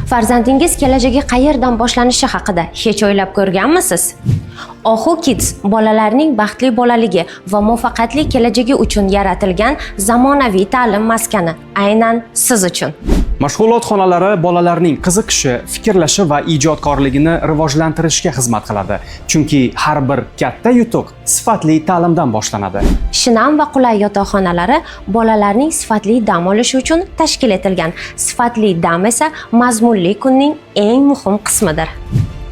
Farzandingiz kelajagi qayerdan boshlanishi haqida hech o'ylab ko'rganmisiz? Ohu Kids bolalarning baxtli bolaligi va muvaffaqiyatli kelajagi uchun yaratilgan zamonaviy ta'lim maskani aynan siz uchun. Mashg'ulot xonalari bolalarning qiziqishi, fikrlashi va ijodkorligini rivojlantirishga xizmat qiladi. Chunki har bir katta yutuq sifatli ta'limdan boshlanadi. Shinam va qulay yotoqxonalari bolalarning sifatli dam olishi uchun tashkil etilgan. Sifatli dam esa mazmunli kunning eng muhim qismidir.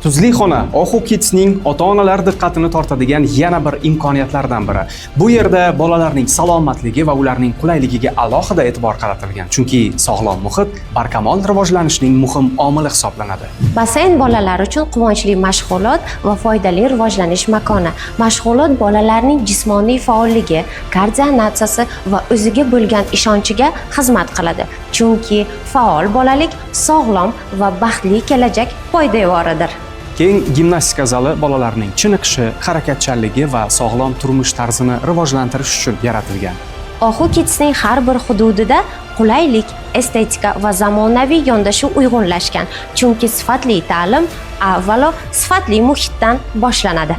Tuzli xona Ohu Kids'ning ota-onalar diqqatini tortadigan yana bir imkoniyatlardan biri. Bu yerda bolalarning salomatligi va ularning qulayligiga alohida e'tibor qaratilgan. Chunki sog'lom muhit barkamol rivojlanishning muhim omili hisoblanadi. Baseyn bolalar uchun quvonchli mashg'ulot va foydali rivojlanish makoni. Mashg'ulot bolalarning jismoniy faolligi, koordinatsiyasi va o'ziga bo'lgan ishonchiga xizmat qiladi. Chunki faol bolalik sog'lom va baxtli kelajak poydevoridir. Keng gimnastika zali bolalarning chiniqishi, harakatchanligi va sog'lom turmush tarzini rivojlantirish uchun yaratilgan. Ohu Kids'ning har bir hududida qulaylik, estetika va zamonaviy yondashuv uyg'unlashgan. Chunki sifatli ta'lim avvalo sifatli muhitdan boshlanadi.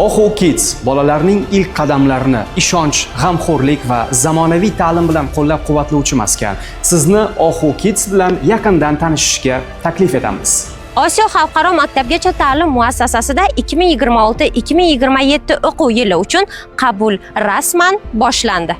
Ohu Kids bolalarning ilk qadamlarini ishonch, g'amxo'rlik va zamonaviy ta'lim bilan qo'llab-quvvatlovchi maskan. Sizni Ohu Kids bilan yaqindan tanishishga taklif etamiz. Osiyo xalqaro maktabgacha ta'lim muassasasida 2026-2027 o'quv yili uchun qabul rasman boshlandi.